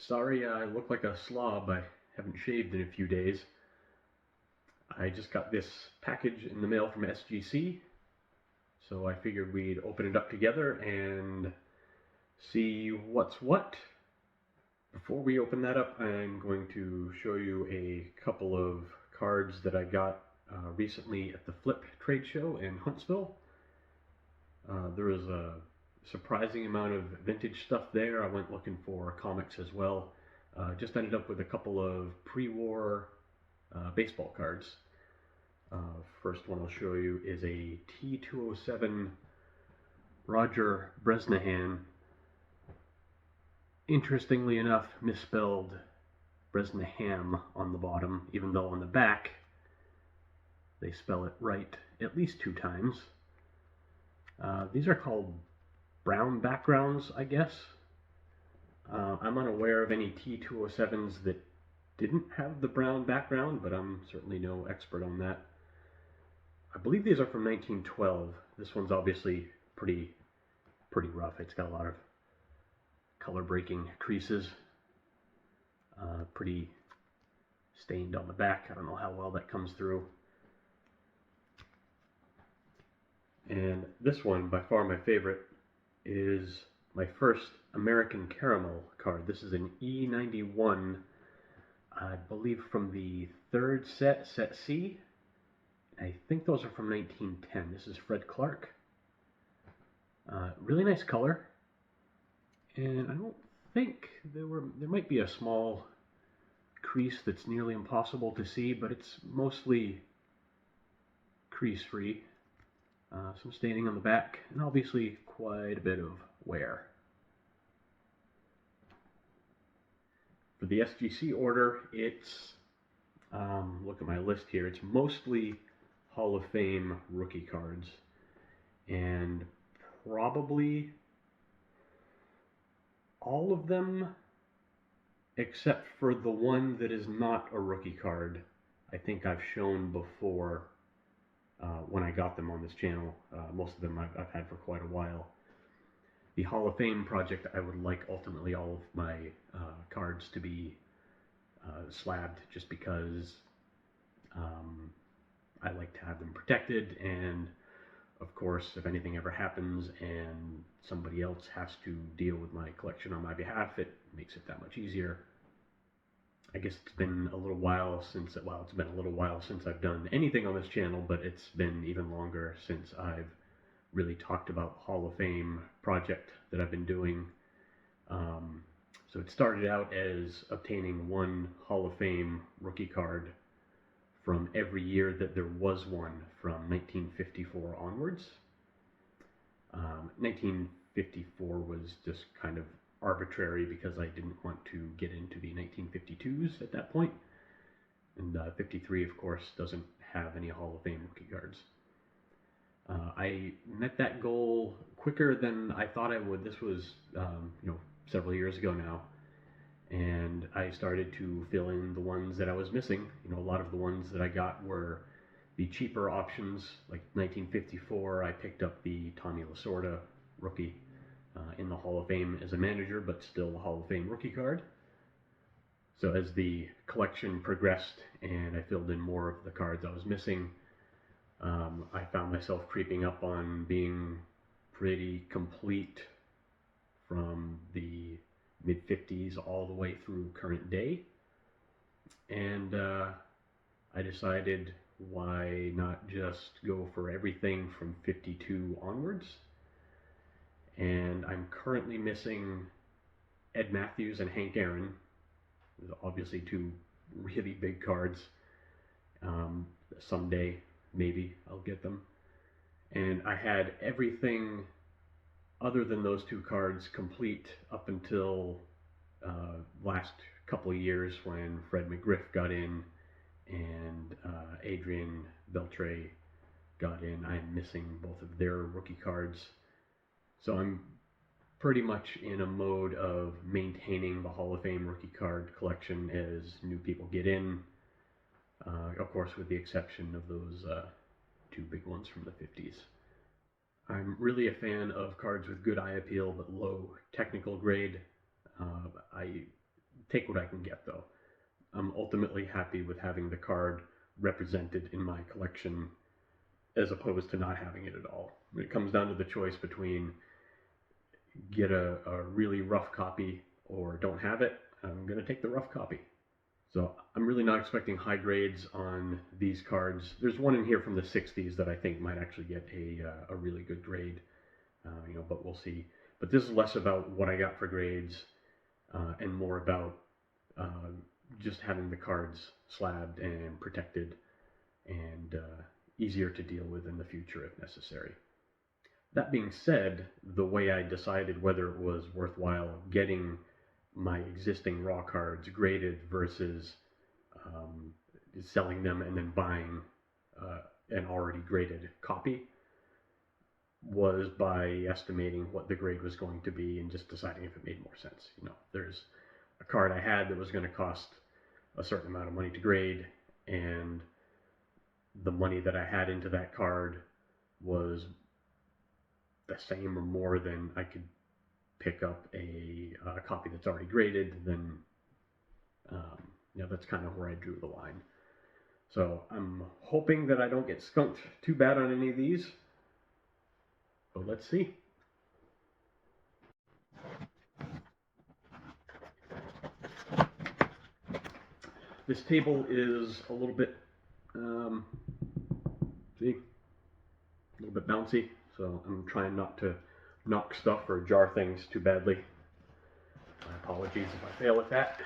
Sorry I look like a slob. I haven't shaved in a few days. I just got this package in the mail from SGC, so I figured we'd open it up together and see what's what. Before we open that up, I'm going to show you a couple of cards that I got recently at the Flip trade show in Huntsville. There was a surprising amount of vintage stuff there. I went looking for comics as well. Just ended up with a couple of pre-war baseball cards. First one I'll show you is a T207 Roger Bresnahan. Interestingly enough, misspelled Bresnahan on the bottom, even though on the back they spell it right at least 2 times. These are called brown backgrounds, I guess. I'm unaware of any T207s that didn't have the brown background, but I'm certainly no expert on that. I believe these are from 1912. This one's obviously pretty rough. It's got a lot of color breaking creases. Pretty stained on the back. I don't know how well that comes through. And this one, by far my favorite, is my first American Caramel card. This is an E91, I believe from the 3rd set, Set C. I think those are from 1910. This is Fred Clark. Really nice color. And I don't think there might be a small crease that's nearly impossible to see, but it's mostly crease-free. Some staining on the back, and obviously quite a bit of wear. For the SGC order, it's, look at my list here, it's mostly Hall of Fame rookie cards, and probably all of them except for the one that is not a rookie card. I think I've shown before when I got them on this channel. Most of them I've had for quite a while. The Hall of Fame project, I would like ultimately all of my cards to be slabbed, just because I like to have them protected, and of course if anything ever happens and somebody else has to deal with my collection on my behalf, it makes it that much easier. I guess it's been a little while since, well, it's been a little while since I've done anything on this channel, but it's been even longer since I've really talked about the Hall of Fame project that I've been doing. So it started out as obtaining one Hall of Fame rookie card from every year that there was one from 1954 onwards. 1954 was just kind of arbitrary because I didn't want to get into the 1952s at that point. And 53, of course, doesn't have any Hall of Fame rookie cards. I met that goal quicker than I thought I would. This was, several years ago now. And I started to fill in the ones that I was missing. A lot of the ones that I got were the cheaper options. Like 1954, I picked up the Tommy Lasorda rookie in the Hall of Fame as a manager, but still a Hall of Fame rookie card. So as the collection progressed and I filled in more of the cards I was missing, I found myself creeping up on being pretty complete from the mid-50s all the way through current day. And I decided, why not just go for everything from 52 onwards? And I'm currently missing Ed Matthews and Hank Aaron. Obviously 2 really big cards. Someday, maybe, I'll get them. And I had everything other than those 2 cards complete up until last couple of years when Fred McGriff got in and Adrian Beltre got in. I'm missing both of their rookie cards. So I'm pretty much in a mode of maintaining the Hall of Fame rookie card collection as new people get in. Of course, with the exception of those 2 big ones from the 50s. I'm really a fan of cards with good eye appeal but low technical grade. I take what I can get, though. I'm ultimately happy with having the card represented in my collection as opposed to not having it at all. When it comes down to the choice between get a really rough copy or don't have it, I'm going to take the rough copy. So I'm really not expecting high grades on these cards. There's one in here from the 60s that I think might actually get a really good grade, but we'll see. But this is less about what I got for grades and more about just having the cards slabbed and protected and easier to deal with in the future if necessary. That being said, the way I decided whether it was worthwhile getting my existing raw cards graded versus selling them and then buying an already graded copy was by estimating what the grade was going to be and just deciding if it made more sense. There's a card I had that was going to cost a certain amount of money to grade, and the money that I had into that card was the same or more than I could pick up a copy that's already graded. Then that's kind of where I drew the line. So I'm hoping that I don't get skunked too bad on any of these, but let's see. This table is a little bit bouncy, so I'm trying not to knock stuff or jar things too badly. My apologies if I fail at that.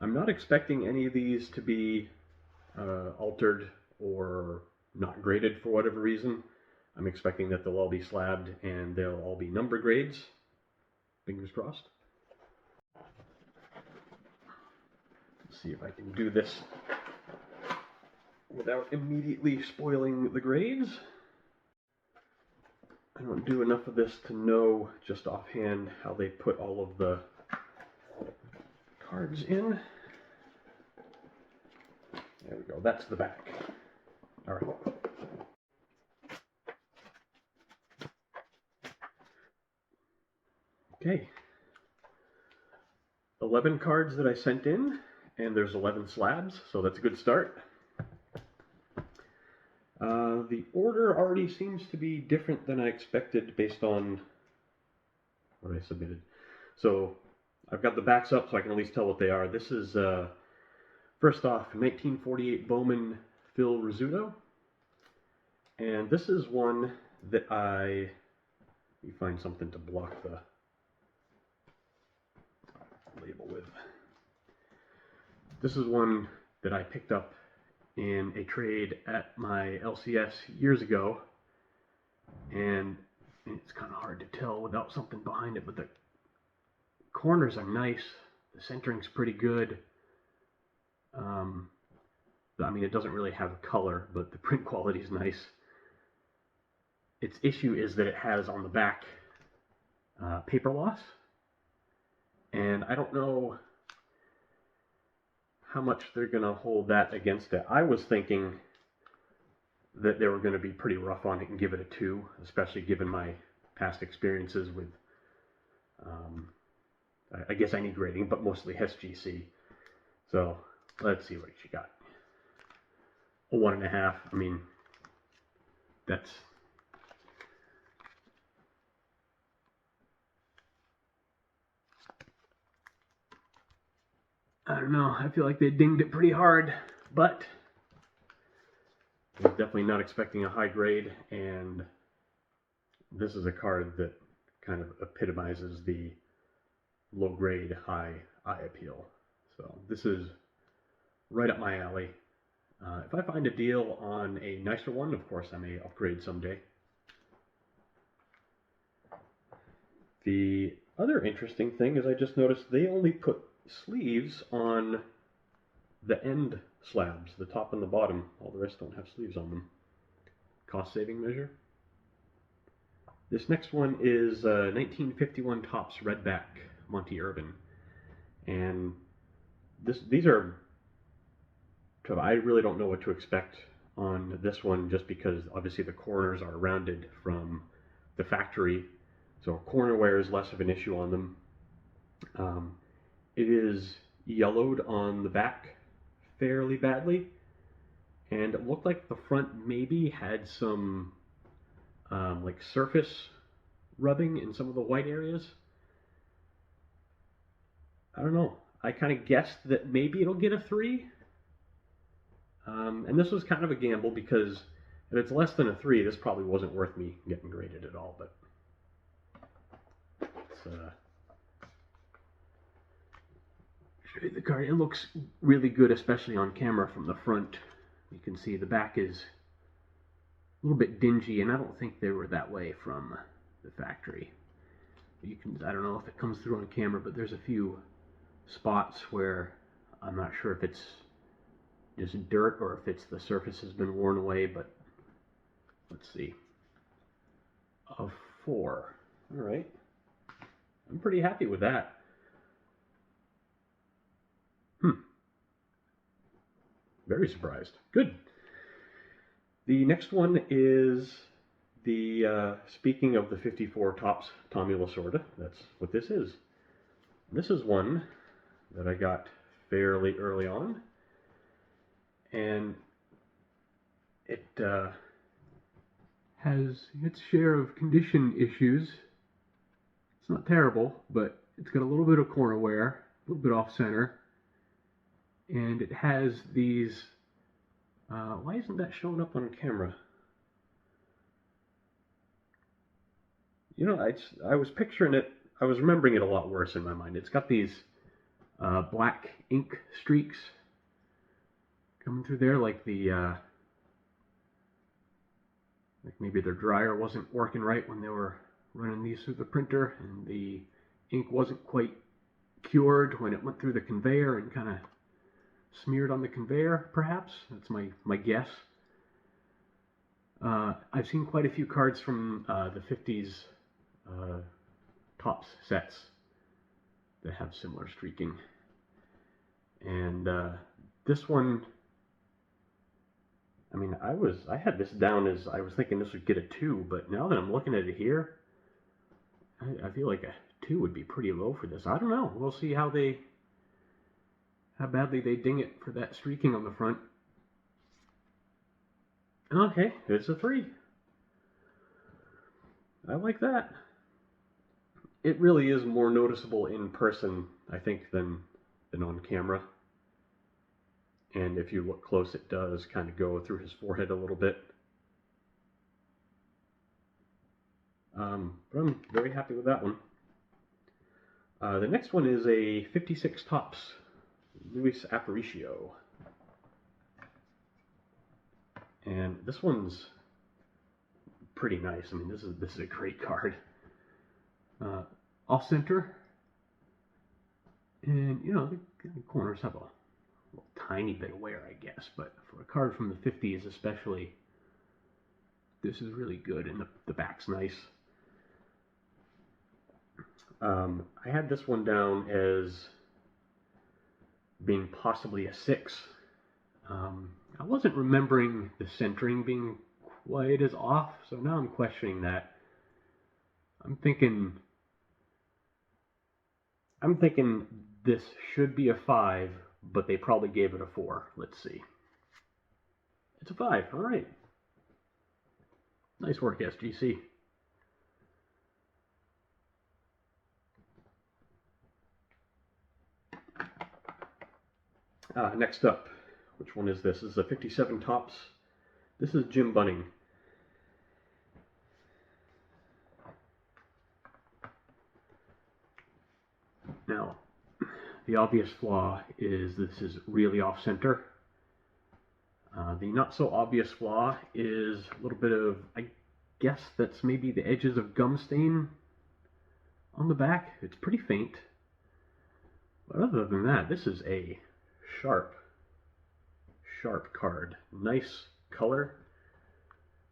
I'm not expecting any of these to be altered or not graded for whatever reason. I'm expecting that they'll all be slabbed and they'll all be number grades. Fingers crossed. Let's see if I can do this without immediately spoiling the grades. I don't do enough of this to know just offhand how they put all of the cards in. There we go, that's the back. All right. Okay. 11 cards that I sent in, and there's 11 slabs, so that's a good start. The order already seems to be different than I expected based on what I submitted. So I've got the backs up so I can at least tell what they are. This is, first off, 1948 Bowman Phil Rizzuto. And this is one that let me find something to block the label with. This is one that I picked up in a trade at my LCS years ago, and it's kind of hard to tell without something behind it, but the corners are nice, the centering's pretty good. I mean, it doesn't really have color, but the print quality is nice. Its issue is that it has on the back paper loss, and I don't know how much they're going to hold that against it. I was thinking that they were going to be pretty rough on it and give it a 2, especially given my past experiences with, I guess any grading, but mostly SGC. So let's see what she got. A 1.5. I mean, that's... I don't know, I feel like they dinged it pretty hard, but I was definitely not expecting a high grade, and this is a card that kind of epitomizes the low grade, high eye appeal. So this is right up my alley. If I find a deal on a nicer one, of course I may upgrade someday. The other interesting thing is I just noticed they only put sleeves on the end slabs, the top and the bottom. All the rest don't have sleeves on them. Cost saving measure. This next one is 1951 Topps Redback Monty Irvin, and these are, I really don't know what to expect on this one, just because obviously the corners are rounded from the factory, so corner wear is less of an issue on them. It is yellowed on the back fairly badly, and it looked like the front maybe had some like surface rubbing in some of the white areas. I don't know. I kind of guessed that maybe it'll get a 3. And this was kind of a gamble because if it's less than a 3, this probably wasn't worth me getting graded at all. But let's show you the card. It looks really good, especially on camera from the front. You can see the back is a little bit dingy, and I don't think they were that way from the factory. You can, I don't know if it comes through on camera, but there's a few spots where I'm not sure if it's just dirt or if it's the surface has been worn away, but let's see. A 4. All right. I'm pretty happy with that. Very surprised. Good. The next one is the, speaking of the 54 Topps Tommy Lasorda, that's what this is. This is one that I got fairly early on, and it has its share of condition issues. It's not terrible, but it's got a little bit of corner wear, a little bit off center, and it has these, why isn't that showing up on camera? You know, I was picturing it, I was remembering it a lot worse in my mind. It's got these black ink streaks coming through there, like the, like maybe their dryer wasn't working right when they were running these through the printer, and the ink wasn't quite cured when it went through the conveyor and kind of smeared on the conveyor, perhaps. That's my guess. I've seen quite a few cards from the 50s Topps sets that have similar streaking. And this one, I mean, I had this down as, I was thinking this would get a 2, but now that I'm looking at it here, I feel like a 2 would be pretty low for this. I don't know. We'll see how badly they ding it for that streaking on the front. Okay, it's a 3. I like that. It really is more noticeable in person, I think, than on camera. And if you look close, it does kind of go through his forehead a little bit. But I'm very happy with that one. The next one is a 56 Topps Luis Aparicio. And this one's pretty nice. I mean, this is a great card. Off center, and you know the corners have a little tiny bit of wear, I guess, but for a card from the 50s especially, this is really good, and the back's nice. I had this one down as being possibly a 6. I wasn't remembering the centering being quite as off, so now I'm questioning that. I'm thinking this should be a 5, but they probably gave it a 4. Let's see. It's a 5. All right. Nice work, SGC. Next up, which one is this? This is a 57 Topps. This is Jim Bunning. Now, the obvious flaw is this is really off-center. The not-so-obvious flaw is a little bit of, I guess that's maybe the edges of gum stain on the back. It's pretty faint. But other than that, this is a sharp card. Nice color.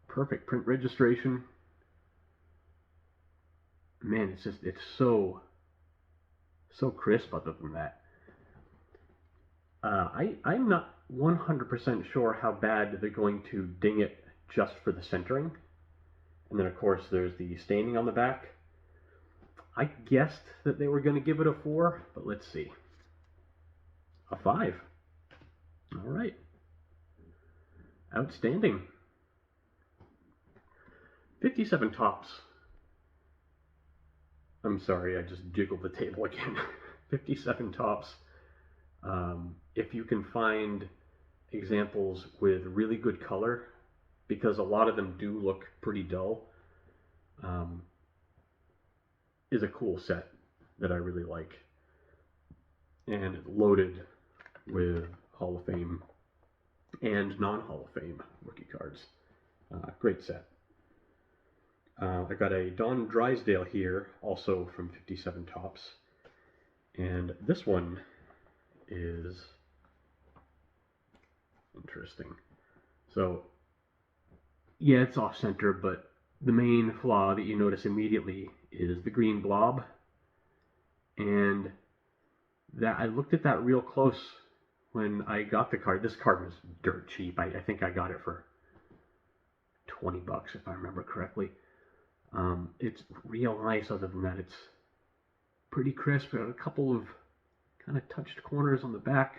Perfect print registration. Man, it's so crisp other than that. I'm not 100% sure how bad they're going to ding it just for the centering. And then, of course, there's the staining on the back. I guessed that they were going to give it a 4, but let's see. A 5. All right. Outstanding. 57 tops. I'm sorry, I just jiggled the table again. 57 tops. If you can find examples with really good color, because a lot of them do look pretty dull, is a cool set that I really like. And it's loaded with Hall of Fame and non-Hall of Fame rookie cards. Great set. I got a Don Drysdale here, also from 57 tops. And this one is interesting. So, yeah, it's off-center, but the main flaw that you notice immediately is the green blob. And that I looked at that real close when I got the card. This card was dirt cheap. I think I got it for $20 if I remember correctly. It's real nice. Other than that, it's pretty crisp. Got a couple of kind of touched corners on the back.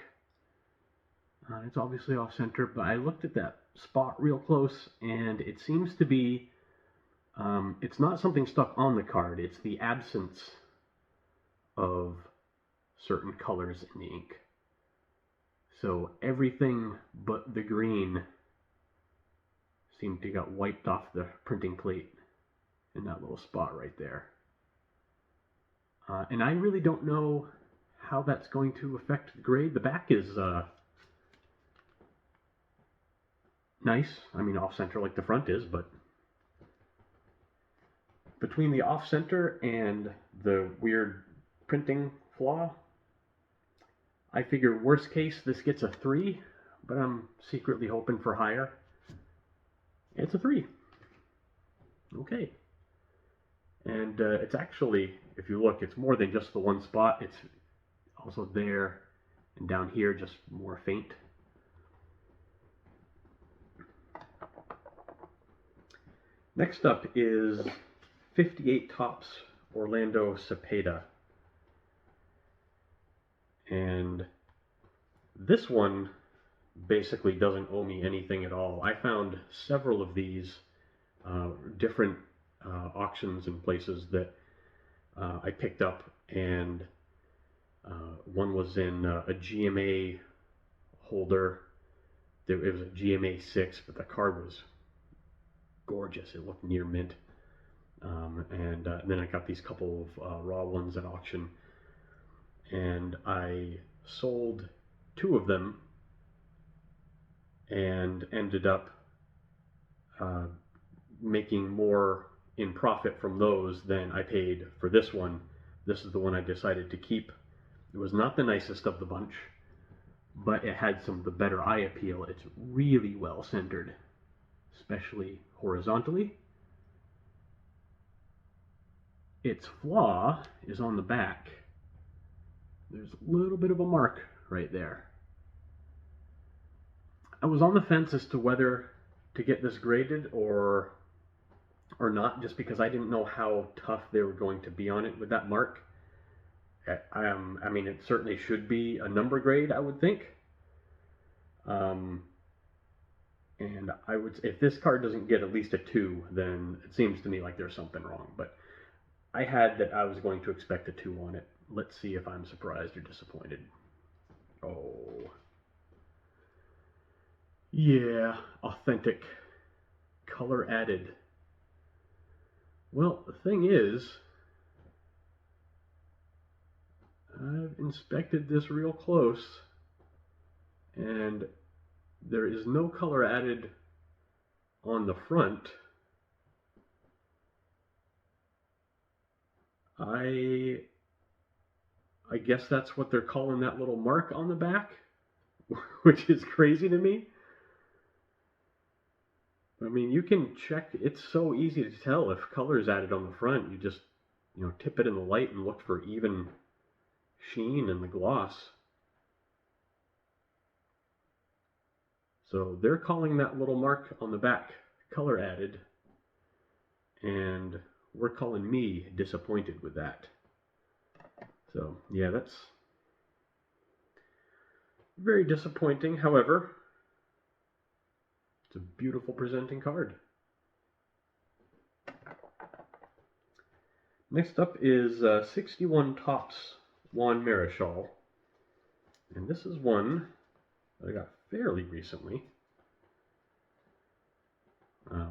It's obviously off center, but I looked at that spot real close, and it seems to be, it's not something stuck on the card. It's the absence of certain colors in the ink. So everything but the green seemed to got wiped off the printing plate in that little spot right there. And I really don't know how that's going to affect the grade. The back is nice. I mean, off-center like the front is, but between the off-center and the weird printing flaw, I figure worst case this gets a 3, but I'm secretly hoping for higher. It's a 3. Okay. And it's actually, if you look, it's more than just the one spot. It's also there and down here, just more faint. Next up is 58 tops Orlando Cepeda. And this one basically doesn't owe me anything at all. I found several of these different auctions and places that I picked up, and one was in a GMA holder. It was a GMA 6, but the card was gorgeous. It looked near mint. And then I got these couple of raw ones at auction, and I sold 2 of them and ended up making more in profit from those than I paid for this one. This is the one I decided to keep. It was not the nicest of the bunch, but it had some of the better eye appeal. It's really well centered, especially horizontally. Its flaw is on the back. There's a little bit of a mark right there. I was on the fence as to whether to get this graded or not, just because I didn't know how tough they were going to be on it with that mark. I mean, it certainly should be a number grade, I would think. And I would, if this card doesn't get at least a 2, then it seems to me like there's something wrong. But I had that I was going to expect a 2 on it. Let's see if I'm surprised or disappointed. Oh. Yeah, authentic. Color added. Well, the thing is, I've inspected this real close, and there is no color added on the front. I guess that's what they're calling that little mark on the back, which is crazy to me. I mean, you can check, it's so easy to tell if color is added on the front. You just, tip it in the light and look for even sheen in the gloss. So they're calling that little mark on the back color added. and we're calling me disappointed with that. So yeah, that's very disappointing. However, it's a beautiful presenting card. Next up is 61 Topps Juan Marichal, and this is one that I got fairly recently,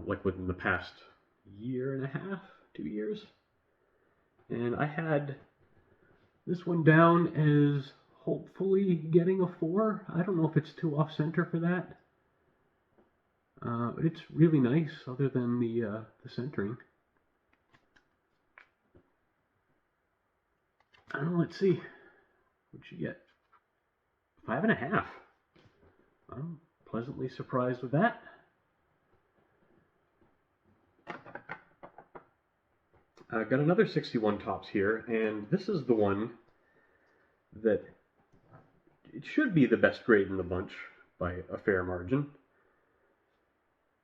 like within the past year and a half, 2 years, and I had this one down as hopefully getting a 4. I don't know if it's too off-center for that. It's really nice, other than the centering. I don't know, let's see. What'd you get? 5.5. I'm pleasantly surprised with that. I've got another 61 Topps here, and this is the one that it should be the best grade in the bunch by a fair margin.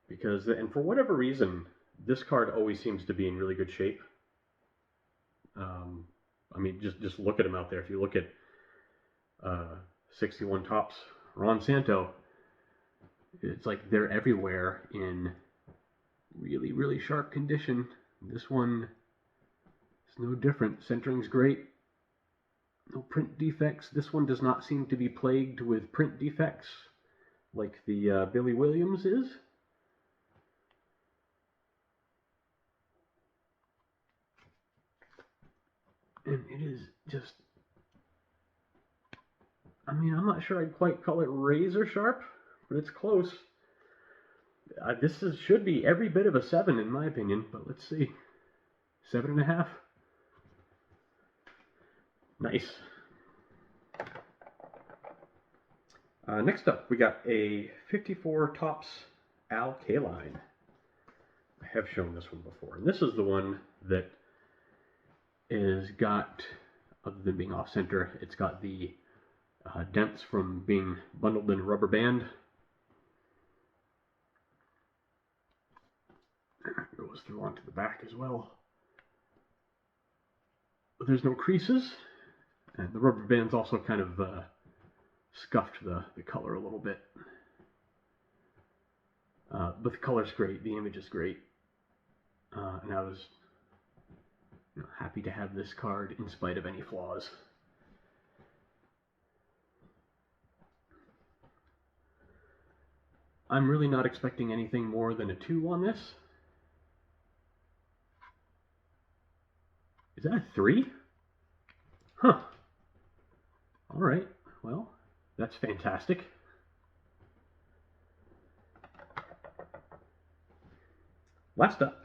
Because, and for whatever reason, this card always seems to be in really good shape. I mean, just look at them out there. If you look at 61 Topps Ron Santo, it's like they're everywhere in really, really sharp condition. This one is no different. Centering's great. No print defects. This one does not seem to be plagued with print defects like the Billy Williams is. And it is just, I mean, I'm not sure I'd quite call it razor sharp, but it's close. This should be every bit of a 7 in my opinion, but let's see. 7.5. Nice. Next up, we got a 54 Topps Al Kaline. I have shown this one before, and this is the one that is got, other than being off center, it's got the dents from being bundled in a rubber band. It goes through onto the back as well. But there's no creases, and the rubber band's also kind of scuffed the color a little bit. But the color's great, the image is great, and I was happy to have this card in spite of any flaws. I'm really not expecting anything more than a 2 on this. Is that a 3? Huh. Alright, well, that's fantastic. Last up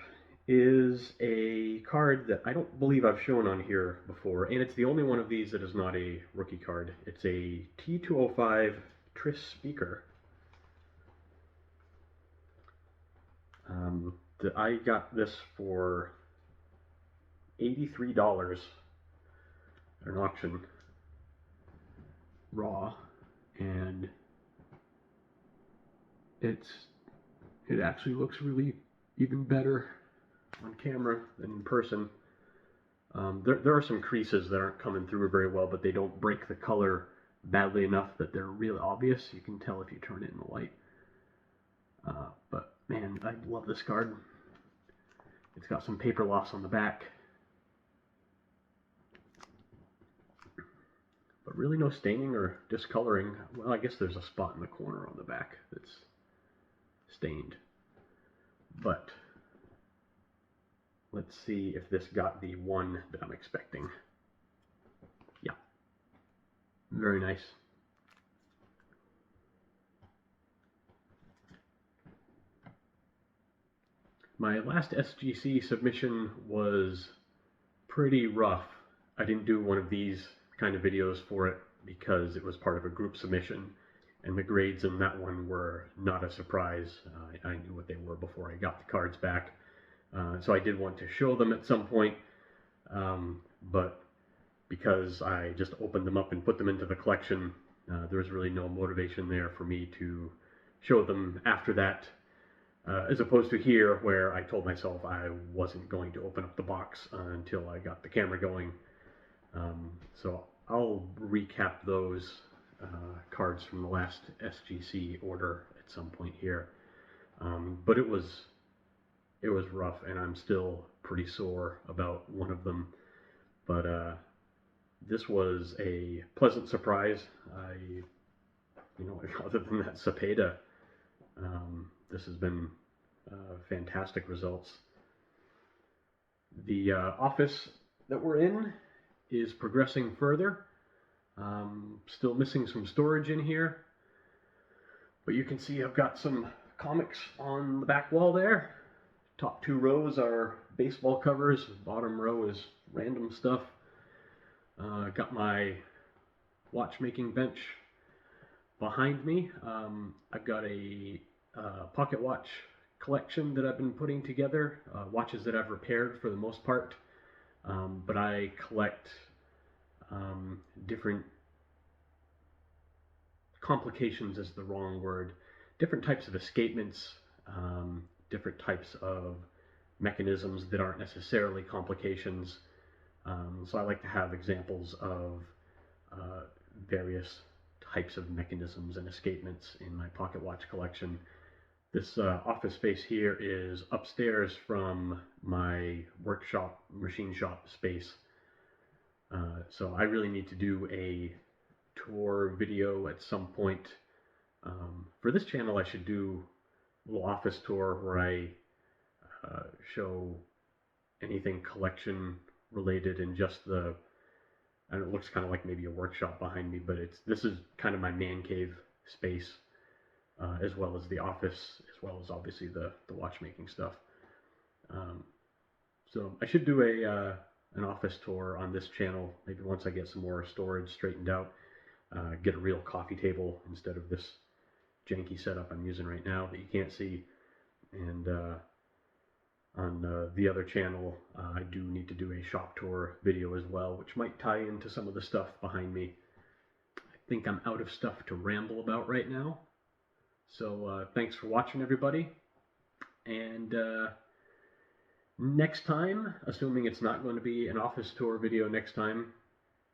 is a card that I don't believe I've shown on here before, and it's the only one of these that is not a rookie card. It's a T205 Tris Speaker. I got this for $83 at an auction, raw, and it actually looks really even better on camera than in person. There are some creases that aren't coming through very well, but they don't break the color badly enough that they're really obvious. You can tell if you turn it in the light. But man, I love this card. It's got some paper loss on the back, but really no staining or discoloring. Well, I guess there's a spot in the corner on the back that's stained. But let's see if this got the 1 that I'm expecting. Yeah, very nice. My last SGC submission was pretty rough. I didn't do one of these kind of videos for it because it was part of a group submission, and the grades in that one were not a surprise. I knew what they were before I got the cards back. So I did want to show them at some point, but because I just opened them up and put them into the collection, there was really no motivation there for me to show them after that. as opposed to here where I told myself I wasn't going to open up the box until I got the camera going. So I'll recap those cards from the last SGC order at some point here. But it was rough, and I'm still pretty sore about one of them. But this was a pleasant surprise. Other than that Cepeda, this has been fantastic results. The office that we're in is progressing further. Still missing some storage in here, but you can see I've got some comics on the back wall there. Top 2 rows are baseball covers, bottom row is random stuff. Got my watchmaking bench behind me. I've got a pocket watch collection that I've been putting together, watches that I've repaired for the most part, but I collect different complications is the wrong word, different types of escapements, different types of mechanisms that aren't necessarily complications. So I like to have examples of various types of mechanisms and escapements in my pocket watch collection. This office space here is upstairs from my workshop, machine shop space. So I really need to do a tour video at some point. For this channel, I should do a little office tour where I show anything collection related and just the, and it looks kind of like maybe a workshop behind me, but this is kind of my man cave space, as well as the office, as well as obviously the watchmaking stuff. So I should do an office tour on this channel, maybe once I get some more storage straightened out, get a real coffee table instead of this janky setup I'm using right now that you can't see. And on the other channel, I do need to do a shop tour video as well, which might tie into some of the stuff behind me. I think I'm out of stuff to ramble about right now. So thanks for watching, everybody. And next time, assuming it's not going to be an office tour video next time,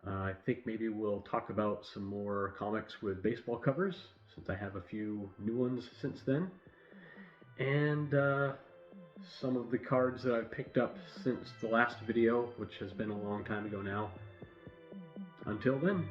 I think maybe we'll talk about some more comics with baseball covers, since I have a few new ones since then. And some of the cards that I've picked up since the last video, which has been a long time ago now. Until then.